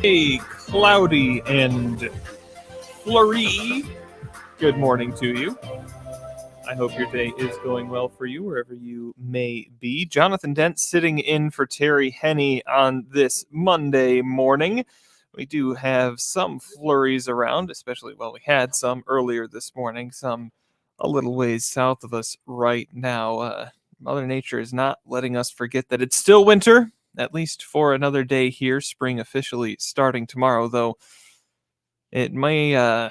Hey, cloudy and flurry. Good morning to you. I hope your day is going well for you wherever you may be. Jonathan Dent sitting in for Terry Henney on this Monday morning. We do have some flurries around, especially, well, we had some earlier this morning, some a little ways south of us right now. Mother Nature is not letting us forget that it's still winter, at least for another day here. Spring officially starting tomorrow, though it may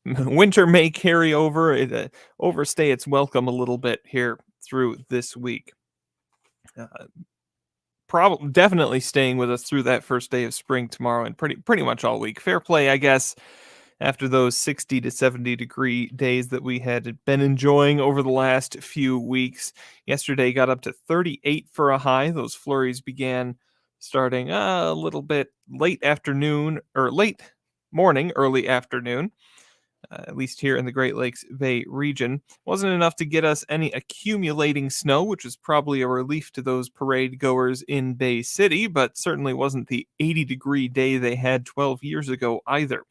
winter may carry over, overstay its welcome a little bit here through this week. Probably definitely staying with us through that first day of spring tomorrow and pretty much all week. Fair play, I guess, after those 60 to 70 degree days that we had been enjoying over the last few weeks. Yesterday got up to 38 for a high. Those flurries began starting a little bit late afternoon or late morning, early afternoon. At least here in the Great Lakes Bay region. Wasn't enough to get us any accumulating snow, which was probably a relief to those parade goers in Bay City, but certainly wasn't the 80-degree day they had 12 years ago either.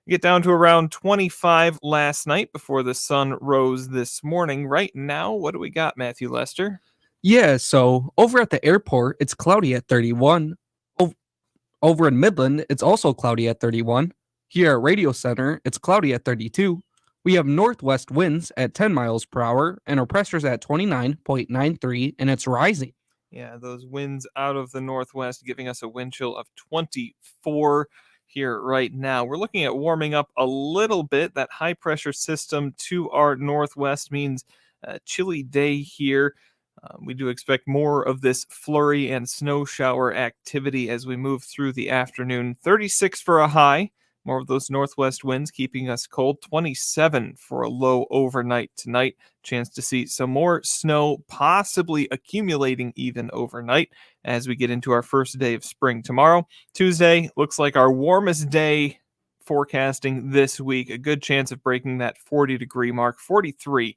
Get down to around 25 last night before the sun rose this morning. Right now, what do we got, Matthew Lester? Yeah, so over at the airport, it's cloudy at 31. Over in Midland, it's also cloudy at 31. Here at Radio Center, it's cloudy at 32. We have northwest winds at 10 miles per hour, and our pressure's at 29.93, and it's rising. Yeah, those winds out of the northwest giving us a wind chill of 24 here right now. We're looking at warming up a little bit. That high pressure system to our northwest means a chilly day here. We do expect more of this flurry and snow shower activity as we move through the afternoon. 36 for a high. More of those northwest winds keeping us cold. 27 for a low overnight tonight. Chance to see some more snow, possibly accumulating even overnight as we get into our first day of spring tomorrow. Tuesday looks like our warmest day forecasting this week. A good chance of breaking that 40-degree mark. 43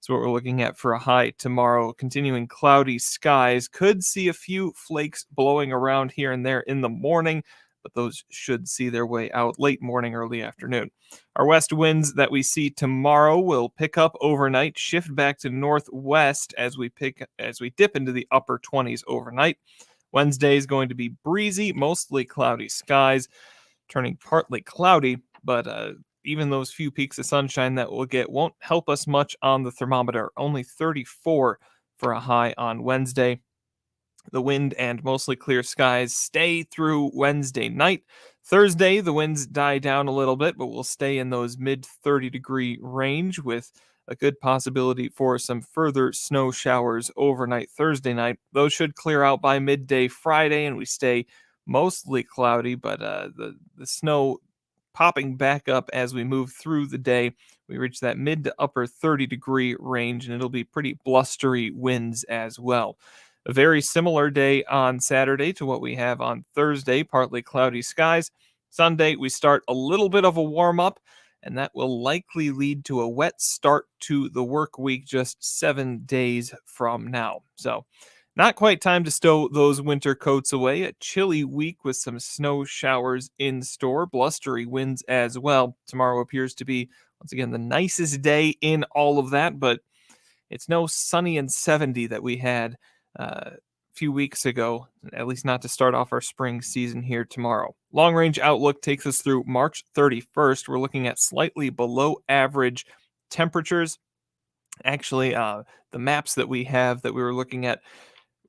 is what we're looking at for a high tomorrow. Continuing cloudy skies. Could see a few flakes blowing around here and there in the morning, but those should see their way out late morning, early afternoon. Our west winds that we see tomorrow will pick up overnight, shift back to northwest as we dip into the upper 20s overnight. Wednesday is going to be breezy, mostly cloudy skies, turning partly cloudy, but even those few peaks of sunshine that we'll get won't help us much on the thermometer. Only 34 for a high on Wednesday. The wind and mostly clear skies stay through Wednesday night. Thursday, the winds die down a little bit, but we'll stay in those mid 30-degree range with a good possibility for some further snow showers overnight Thursday night. Those should clear out by midday Friday, and we stay mostly cloudy, but the snow popping back up as we move through the day. We reach that mid to upper 30-degree range, and it'll be pretty blustery winds as well. A very similar day on Saturday to what we have on Thursday, partly cloudy skies. Sunday, we start a little bit of a warm-up, and that will likely lead to a wet start to the work week just 7 days from now. So, not quite time to stow those winter coats away. A chilly week with some snow showers in store, blustery winds as well. Tomorrow appears to be, once again, the nicest day in all of that, but it's no sunny and 70 that we had a few weeks ago, at least not to start off our spring season here tomorrow. Long range outlook takes us through March 31st. We're looking at slightly below average temperatures. Actually, the maps that we have that we were looking at,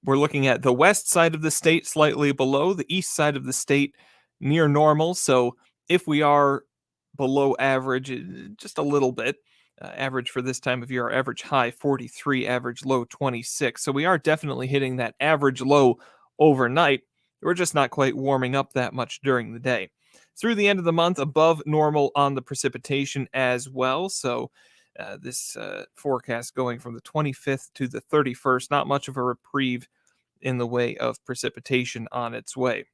we're looking at the west side of the state slightly below, the east side of the state near normal. So if we are below average, just a little bit, average for this time of year, our average high 43, average low 26. So we are definitely hitting that average low overnight. We're just not quite warming up that much during the day. Through the end of the month, above normal on the precipitation as well. So this forecast going from the 25th to the 31st, not much of a reprieve in the way of precipitation on its way.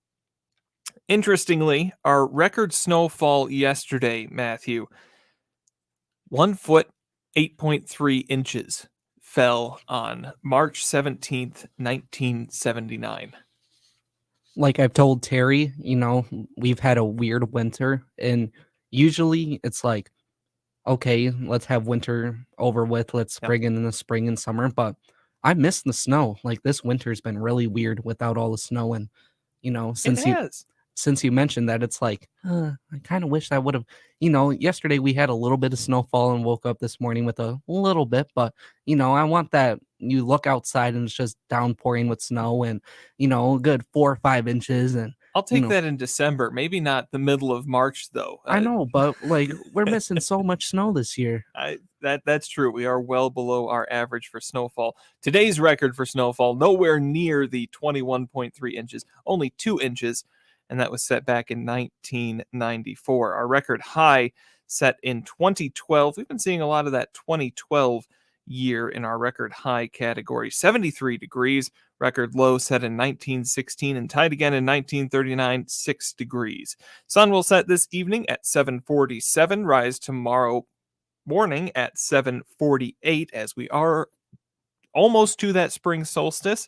Interestingly, our record snowfall yesterday, Matthew, 1 foot 8.3 inches fell on March 17th, 1979. like I've told Terry, we've had a weird winter, and usually it's like, okay, let's have winter over with. Let's Yep. bring in the spring and summer. But I miss the snow. Like this winter's been really weird without all the snow. And, It since you has. since you mentioned that, it's like, I kind of wish I would have, yesterday we had a little bit of snowfall and woke up this morning with a little bit, but I want that you look outside and it's just downpouring with snow and, a good 4 or 5 inches. And, I'll you take know, that in December, maybe not the middle of March though. I know, but like we're missing so much snow this year. That's true. We are well below our average for snowfall. Today's record for snowfall, nowhere near the 21.3 inches, only 2 inches, and that was set back in 1994. Our record high set in 2012. We've been seeing a lot of that 2012 year in our record high category. 73 degrees, record low set in 1916 and tied again in 1939, 6 degrees. Sun will set this evening at 7:47, rise tomorrow morning at 7:48 as we are almost to that spring solstice.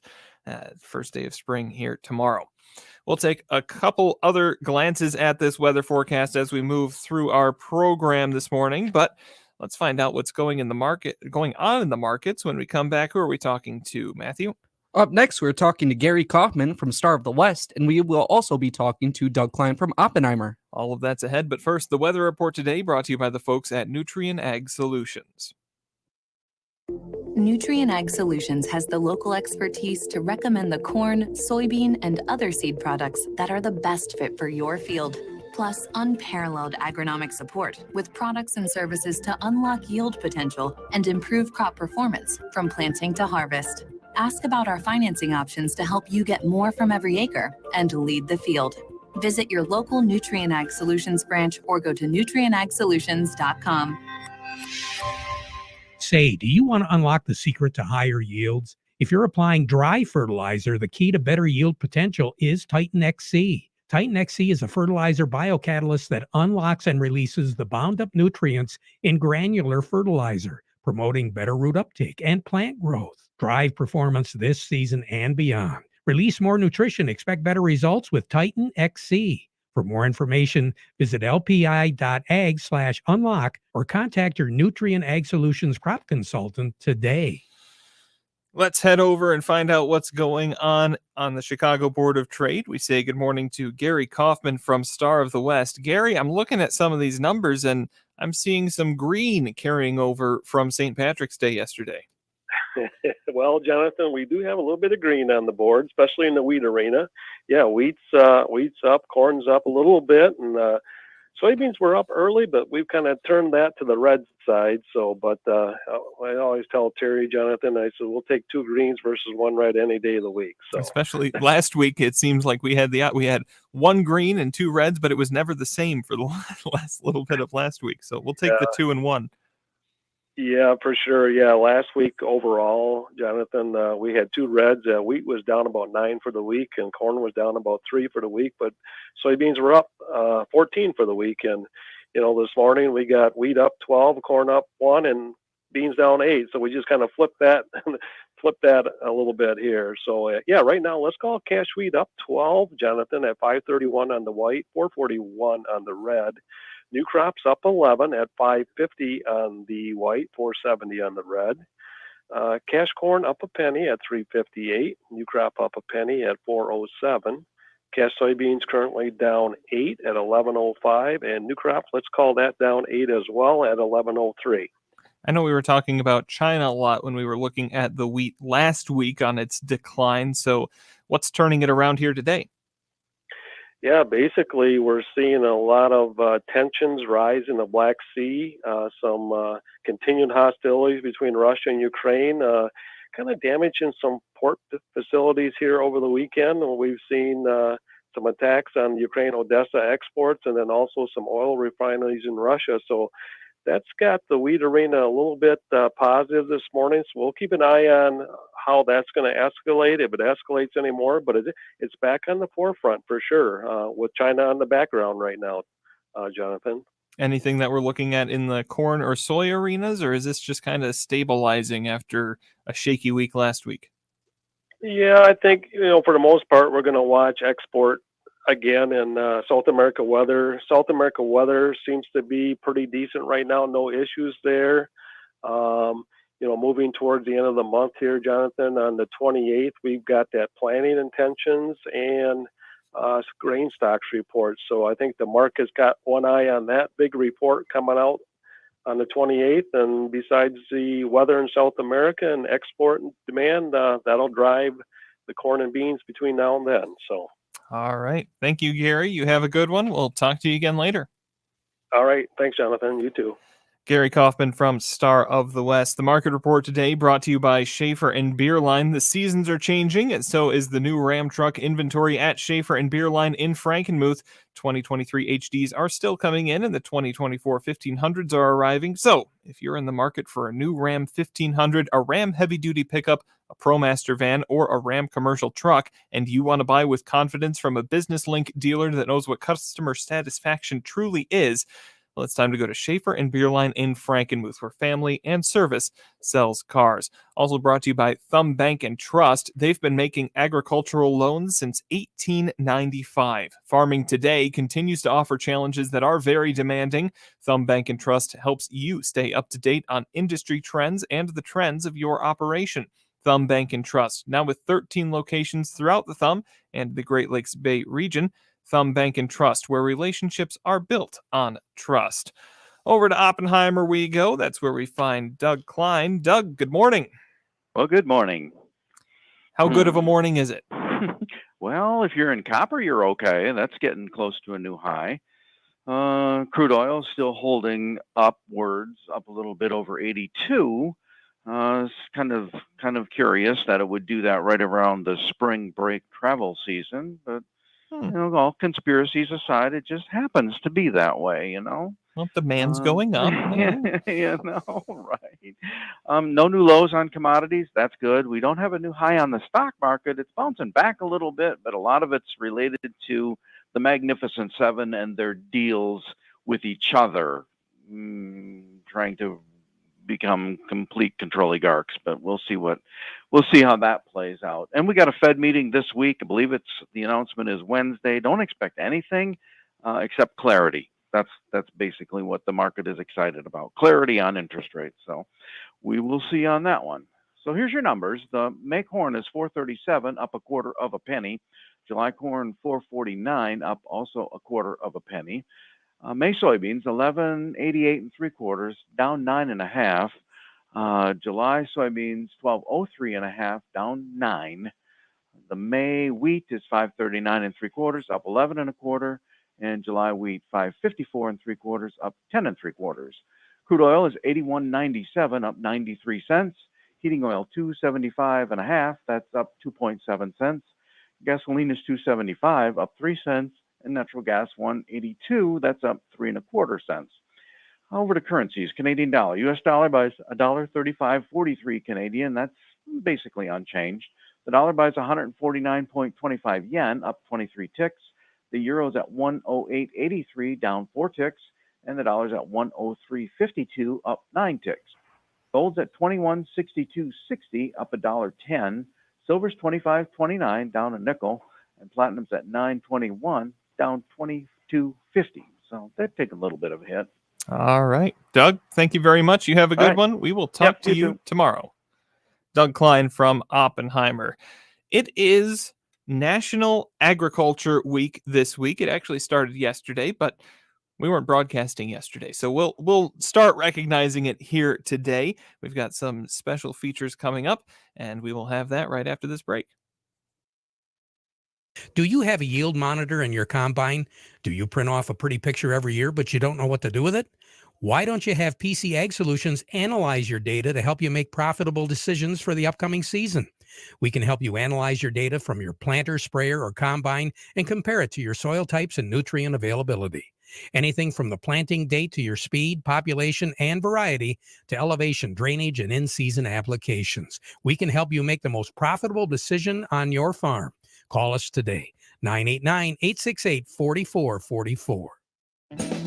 First day of spring here tomorrow. We'll take a couple other glances at this weather forecast as we move through our program this morning, but let's find out what's going on in the markets when we come back. Who are we talking to, Matthew? Up next, we're talking to Gary Kaufman from Star of the West, and we will also be talking to Doug Klein from Oppenheimer. All of that's ahead, but first, the weather report today brought to you by the folks at Nutrien Ag Solutions. Nutrien Ag Solutions has the local expertise to recommend the corn, soybean, and other seed products that are the best fit for your field. Plus, unparalleled agronomic support with products and services to unlock yield potential and improve crop performance from planting to harvest. Ask about our financing options to help you get more from every acre and lead the field. Visit your local Nutrien Ag Solutions branch or go to nutrienagsolutions.com. Say, do you want to unlock the secret to higher yields? If you're applying dry fertilizer, the key to better yield potential is Titan XC. Titan XC is a fertilizer biocatalyst that unlocks and releases the bound up nutrients in granular fertilizer, promoting better root uptake and plant growth. Drive performance this season and beyond. Release more nutrition. Expect better results with Titan XC. For more information, visit lpi.ag/unlock or contact your Nutrien Ag Solutions crop consultant today. Let's head over and find out what's going on the Chicago Board of Trade. We say good morning to Gary Kaufman from Star of the West. Gary, I'm looking at some of these numbers and I'm seeing some green carrying over from St. Patrick's Day yesterday. Well, Jonathan, we do have a little bit of green on the board, especially in the wheat arena. Yeah, wheat's up, corn's up a little bit, and soybeans were up early, but we've kind of turned that to the red side. So, but I always tell Terry, Jonathan, I said we'll take 2 greens versus 1 red any day of the week. So, especially last week, it seems like we had 1 green and 2 reds, but it was never the same for the last little bit of last week. So we'll take the 2 and 1. Yeah, for sure. Yeah, last week overall, Jonathan, we had 2 reds. Wheat was down about 9 for the week, and corn was down about 3 for the week. But soybeans were up 14 for the week. And this morning we got wheat up 12, corn up 1, and beans down 8. So we just kind of flipped that a little bit here. So yeah, right now let's call cash wheat up 12, Jonathan, at 531 on the white, 441 on the red. New crops up 11 at 550 on the white, 470 on the red. Cash corn up a penny at 358. New crop up a penny at 407. Cash soybeans currently down 8 at 1105, and new crop, let's call that down 8 as well at 1103. I know we were talking about China a lot when we were looking at the wheat last week on its decline. So what's turning it around here today? Yeah, basically we're seeing a lot of tensions rise in the Black Sea, some continued hostilities between Russia and Ukraine, kind of damaging some port facilities here over the weekend. We've seen some attacks on Ukraine Odessa exports and then also some oil refineries in Russia. So that's got the wheat arena a little bit positive this morning. So we'll keep an eye on how that's going to escalate, if it escalates anymore. But it's back on the forefront for sure, with China on the background right now, Jonathan. Anything that we're looking at in the corn or soy arenas, or is this just kind of stabilizing after a shaky week last week? Yeah, I think, for the most part, we're going to watch export again in South America weather. South America weather seems to be pretty decent right now. No issues there. Moving towards the end of the month here, Jonathan, on the 28th, we've got that planting intentions and grain stocks report. So I think the market's got one eye on that big report coming out on the 28th. And besides the weather in South America and export demand, that'll drive the corn and beans between now and then. So. All right. Thank you, Gary. You have a good one. We'll talk to you again later. All right. Thanks, Jonathan. You too. Gary Kaufman from Star of the West. The market report today brought to you by Schaefer and Beerline. The seasons are changing, and so is the new Ram truck inventory at Schaefer and Beerline in Frankenmuth. 2023 HDs are still coming in, and the 2024 1500s are arriving. So if you're in the market for a new Ram 1500, a Ram heavy-duty pickup, a ProMaster van, or a Ram commercial truck, and you want to buy with confidence from a Business Link dealer that knows what customer satisfaction truly is, well, it's time to go to Schaefer and Beerline in Frankenmuth, where family and service sells cars. Also brought to you by Thumb Bank and Trust. They've been making agricultural loans since 1895. Farming today continues to offer challenges that are very demanding. Thumb Bank and Trust helps you stay up to date on industry trends and the trends of your operation. Thumb Bank and Trust, now with 13 locations throughout the Thumb and the Great Lakes Bay region. Thumb Bank and Trust, where relationships are built on trust. Over to Oppenheimer we go. That's where we find Doug Klein. Doug, good morning. Well, good morning. How good of a morning is it? Well, if you're in copper, you're okay. That's getting close to a new high. Crude oil still holding upwards, up a little bit over 82. It's kind of curious that it would do that right around the spring break travel season, but all conspiracies aside, it just happens to be that way, Well, demand's going up. Right. No new lows on commodities. That's good. We don't have a new high on the stock market. It's bouncing back a little bit, but a lot of it's related to the Magnificent Seven and their deals with each other, trying to become complete control oligarchs, but we'll see how that plays out. And we got a Fed meeting this week. I believe the announcement is Wednesday. Don't expect anything except clarity. That's basically what the market is excited about. Clarity on interest rates. So we will see on that one. So here's your numbers. The May corn is 4.37, up a quarter of a penny. July corn 4.49, up also a quarter of a penny. May soybeans 11.88 3/4, down 9.5. July soybeans 12.03 down 9. The May wheat is 5.39 3/4, up 11 1/4, and July wheat 5.54 3/4, up 10 3/4. Crude oil is 81.97, up 93 cents. Heating oil 275.5, that's up 2.7 cents. Gasoline is 275, up 3 cents. And natural gas 182, that's up 3 1/4 cents. Over to currencies. Canadian dollar. US dollar buys $1.3543 Canadian. That's basically unchanged. The dollar buys 149.25 yen, up 23 ticks. The euro's at 108.83, down 4 ticks. And the dollar's at 103.52, up 9 ticks. Gold's at 21.6260, up $1.10. Silver's 25.29, down a nickel. And platinum's at 9.21, down 22.50. So they've taken a little bit of a hit. All right. Doug, thank you very much. You have a good one. We will talk to you tomorrow. Doug Klein from Oppenheimer. It is National Agriculture Week this week. It actually started yesterday, but we weren't broadcasting yesterday. So we'll start recognizing it here today. We've got some special features coming up, and we will have that right after this break. Do you have a yield monitor in your combine? Do you print off a pretty picture every year, but you don't know what to do with it? Why don't you have PC Ag Solutions analyze your data to help you make profitable decisions for the upcoming season? We can help you analyze your data from your planter, sprayer, or combine and compare it to your soil types and nutrient availability. Anything from the planting date to your speed, population, and variety to elevation, drainage, and in-season applications. We can help you make the most profitable decision on your farm. Call us today, 989-868-4444.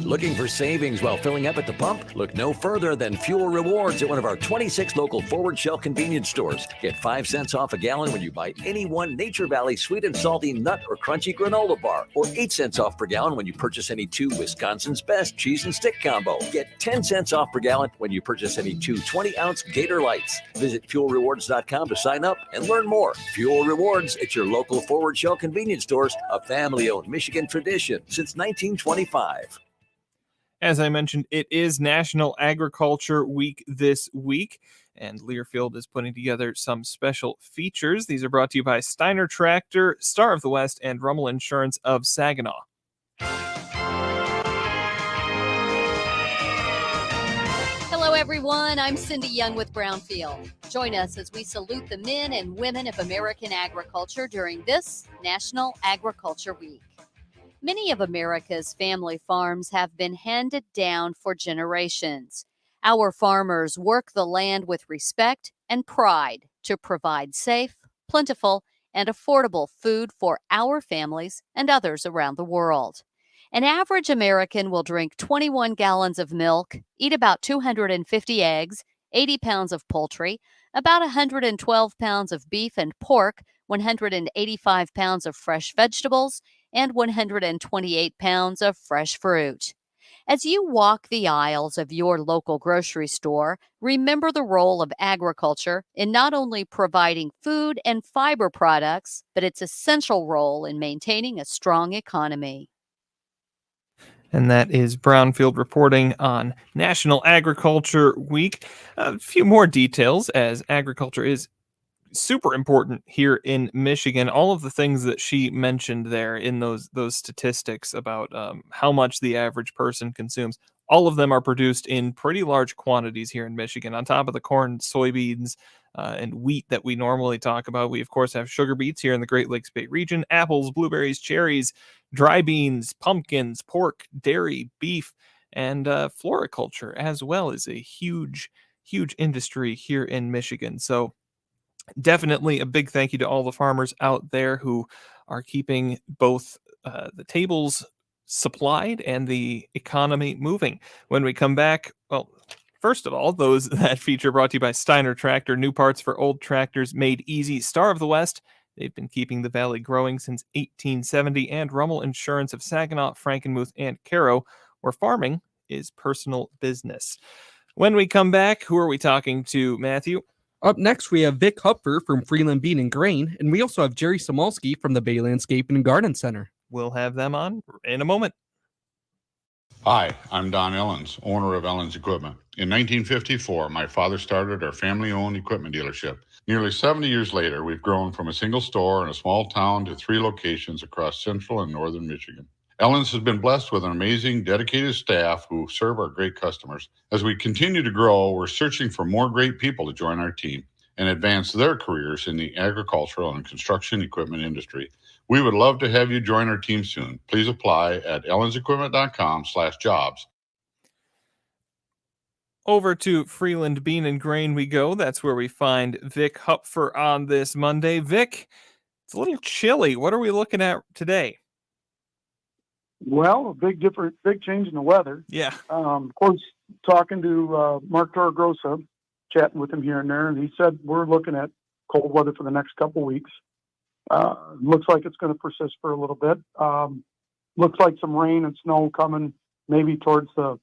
Looking for savings while filling up at the pump? Look no further than Fuel Rewards at one of our 26 local Forward Shell convenience stores. Get 5 cents off a gallon when you buy any one Nature Valley sweet and salty nut or crunchy granola bar, or 8 cents off per gallon when you purchase any 2 Wisconsin's Best cheese and stick combo. Get 10 cents off per gallon when you purchase any 2 20-ounce Gator Lights. Visit fuelrewards.com to sign up and learn more. Fuel Rewards at your local Forward Shell convenience stores, a family-owned Michigan tradition since 1925. As I mentioned, it is National Agriculture Week this week, and Learfield is putting together some special features. These are brought to you by Steiner Tractor, Star of the West, and Rummel Insurance of Saginaw. Hello, everyone. I'm Cindy Young with Brownfield. Join us as we salute the men and women of American agriculture during this National Agriculture Week. Many of America's family farms have been handed down for generations. Our farmers work the land with respect and pride to provide safe, plentiful, and affordable food for our families and others around the world. An average American will drink 21 gallons of milk, eat about 250 eggs, 80 pounds of poultry, about 112 pounds of beef and pork, 185 pounds of fresh vegetables, and 128 pounds of fresh fruit. As you walk the aisles of your local grocery store, remember the role of agriculture in not only providing food and fiber products, but its essential role in maintaining a strong economy. And that is Brownfield reporting on National Agriculture Week. A few more details, as agriculture is super important here in Michigan. All of the things that she mentioned there in those statistics about how much the average person consumes, all of them are produced in pretty large quantities here in Michigan. On top of the corn, soybeans, and wheat that we normally talk about, we of course have sugar beets here in the Great Lakes Bay region, apples, blueberries, cherries, dry beans, pumpkins, pork, dairy, beef, and floriculture as well is a huge industry here in Michigan. So definitely a big thank you to all the farmers out there who are keeping both the tables supplied and the economy moving. When we come back, well, first of all, that feature brought to you by Steiner Tractor, new parts for old tractors made easy. Star of the West, they've been keeping the valley growing since 1870, and Rummel Insurance of Saginaw, Frankenmuth, and Caro, where farming is personal business. When we come back, who are we talking to, Matthew? Up next, we have Vic Hupfer from Freeland Bean and Grain, and we also have Jerry Samolsky from the Bay Landscaping and Garden Center. We'll have them on in a moment. Hi, I'm Don Ellens, owner of Ellens Equipment. In 1954, my father started our family-owned equipment dealership. Nearly 70 years later, we've grown from a single store in a small town to 3 locations across central and northern Michigan. Ellens has been blessed with an amazing, dedicated staff who serve our great customers. As we continue to grow, we're searching for more great people to join our team and advance their careers in the agricultural and construction equipment industry. We would love to have you join our team soon. Please apply at ellensequipment.com/jobs. Over to Freeland Bean and Grain we go. That's where we find Vic Hupfer on this Monday. Vic, it's a little chilly. What are we looking at today? Well, a big change in the weather. Yeah. Of course, talking to Mark Torregrossa, chatting with him here and there, and he said we're looking at cold weather for the next couple weeks. Looks like it's going to persist for a little bit. Looks like some rain and snow coming maybe towards the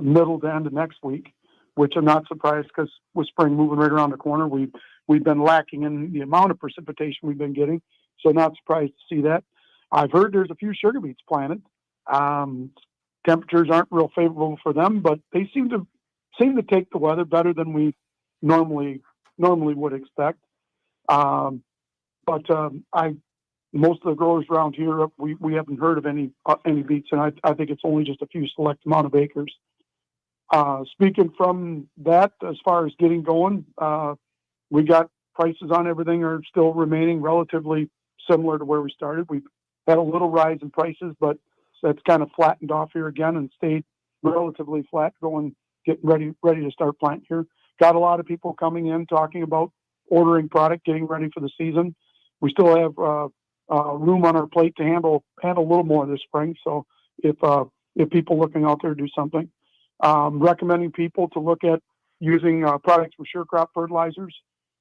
middle to end of next week, which I'm not surprised because with spring moving right around the corner, we've been lacking in the amount of precipitation we've been getting, so not surprised to see that. I've heard there's a few sugar beets planted. Temperatures aren't real favorable for them, but they seem to take the weather better than we normally would expect. Most of the growers around here, we haven't heard of any beets, and I think it's only just a few select amount of acres. Speaking from that, as far as getting going, we got prices on everything are still remaining relatively similar to where we started. We've had a little rise in prices, but that's kind of flattened off here again and stayed relatively flat, getting ready to start planting here. Got a lot of people coming in talking about ordering product, getting ready for the season. We still have room on our plate to handle a little more this spring. So if if people looking out there do something. Recommending people to look at using products from Sure Crop fertilizers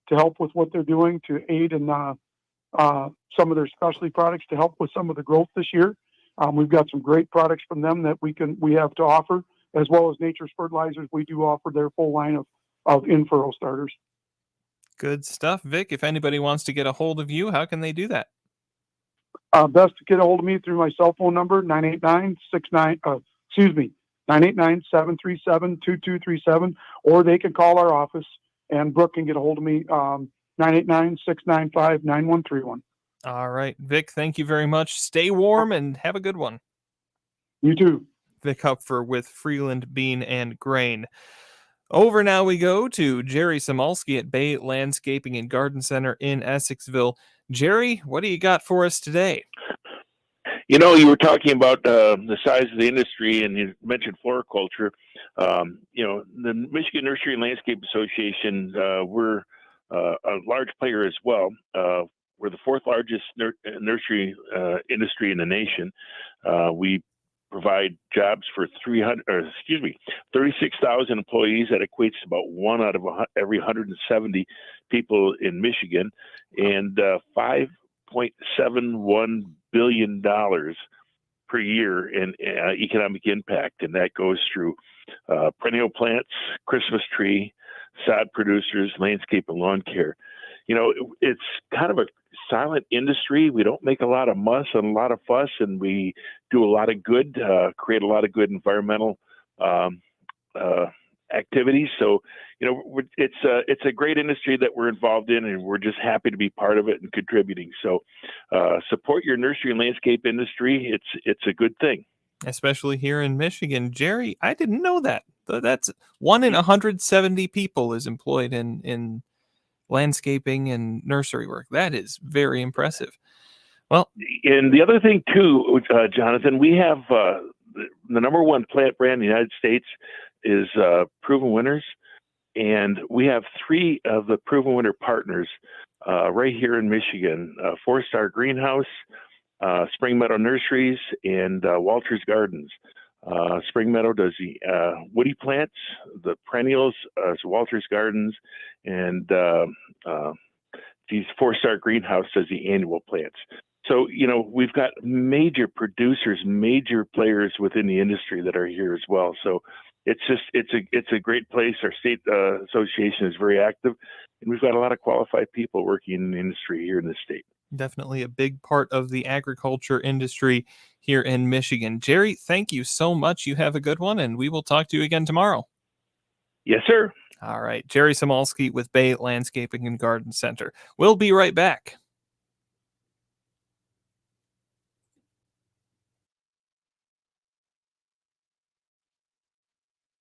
to help with what they're doing to aid in some of their specialty products to help with some of the growth this year. We've got some great products from them that we have to offer, as well as Nature's Fertilizers. We do offer their full line of in-furrow starters. Good stuff, Vic. If anybody wants to get a hold of you, how can they do that? Best to get a hold of me through my cell phone number, 989-737-2237, or they can call our office, and Brooke can get a hold of me, 989-695-9131. All right, Vic, thank you very much. Stay warm and have a good one. You too. Vic Hupfer with Freeland Bean and Grain. Over now we go to Jerry Samalski at Bay Landscaping and Garden Center in Essexville. Jerry, what do you got for us today? You know, you were talking about the size of the industry, and you mentioned floriculture. The Michigan Nursery and Landscape Association, we're a large player as well. We're the fourth largest nursery industry in the nation. We provide jobs for 36,000 employees. That equates to about one out of every 170 people in Michigan, and $5.71 billion per year in economic impact. And that goes through perennial plants, Christmas tree, sod producers, landscape and lawn care. You know, it's kind of a silent industry. We don't make a lot of muss and a lot of fuss, and we do a lot of good, create a lot of good environmental activities. So, you know, it's a great industry that we're involved in, and we're just happy to be part of it and contributing. So, support your nursery and landscape industry. It's a good thing, especially here in Michigan. Jerry, I didn't know that. That's 1 in 170 people is employed in landscaping and nursery work. That is very impressive. Well, and the other thing too, Jonathan, we have the number one plant brand in the United States is Proven Winners, and we have 3 of the Proven Winner partners right here in Michigan: 4-Star Greenhouse, Spring Meadow Nurseries, and Walters Gardens. Spring Meadow does the woody plants, the perennials, Walters Gardens, and these 4-Star Greenhouse does the annual plants. So, you know, we've got major producers, major players within the industry that are here as well. So it's a great place. Our state association is very active, and we've got a lot of qualified people working in the industry here in the state. Definitely a big part of the agriculture industry here in Michigan. Jerry, thank you so much. You have a good one, and we will talk to you again tomorrow. Yes, sir. All right. Jerry Samalski with Bay Landscaping and Garden Center. We'll be right back.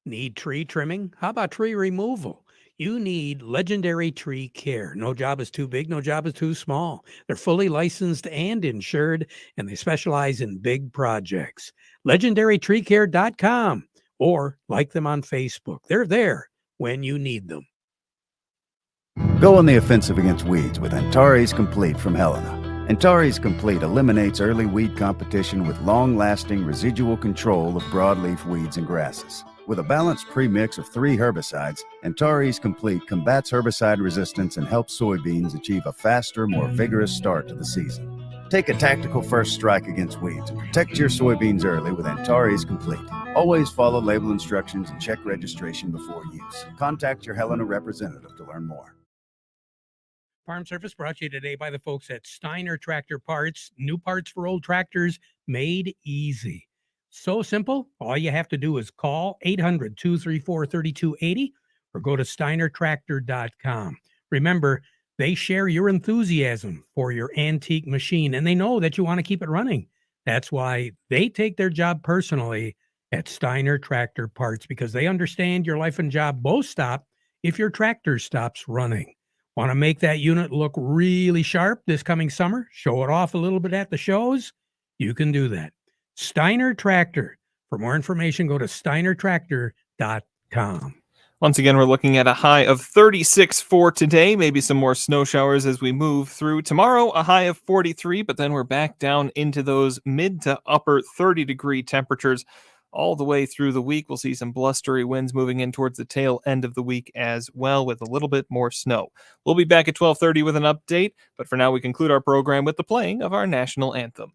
Need tree trimming? How about tree removal? You need Legendary Tree Care. No job is too big, no job is too small. They're fully licensed and insured, and they specialize in big projects. LegendaryTreeCare.com, or like them on Facebook. They're there when you need them. Go on the offensive against weeds with Antares Complete from Helena. Antares Complete eliminates early weed competition with long-lasting residual control of broadleaf weeds and grasses. With a balanced premix of 3 herbicides, Antares Complete combats herbicide resistance and helps soybeans achieve a faster, more vigorous start to the season. Take a tactical first strike against weeds and protect your soybeans early with Antares Complete. Always follow label instructions and check registration before use. Contact your Helena representative to learn more. Farm Service brought to you today by the folks at Steiner Tractor Parts. New parts for old tractors made easy. So simple. All you have to do is call 800-234-3280 or go to steinertractor.com. Remember, they share your enthusiasm for your antique machine, and they know that you want to keep it running. That's why they take their job personally at Steiner Tractor Parts, because they understand your life and job both stop if your tractor stops running. Want to make that unit look really sharp this coming summer? Show it off a little bit at the shows? You can do that. Steiner Tractor. For more information, go to steinertractor.com. Once again, we're looking at a high of 36 for today. Maybe some more snow showers as we move through. Tomorrow, a high of 43, but then we're back down into those mid to upper 30-degree temperatures all the way through the week. We'll see some blustery winds moving in towards the tail end of the week as well, with a little bit more snow. We'll be back at 12:30 with an update, but for now we conclude our program with the playing of our national anthem.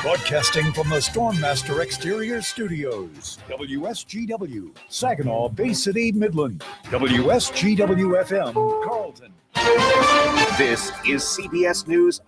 Broadcasting from the Stormmaster Exterior Studios, WSGW, Saginaw, Bay City, Midland, WSGW FM, Carlton. This is CBS News.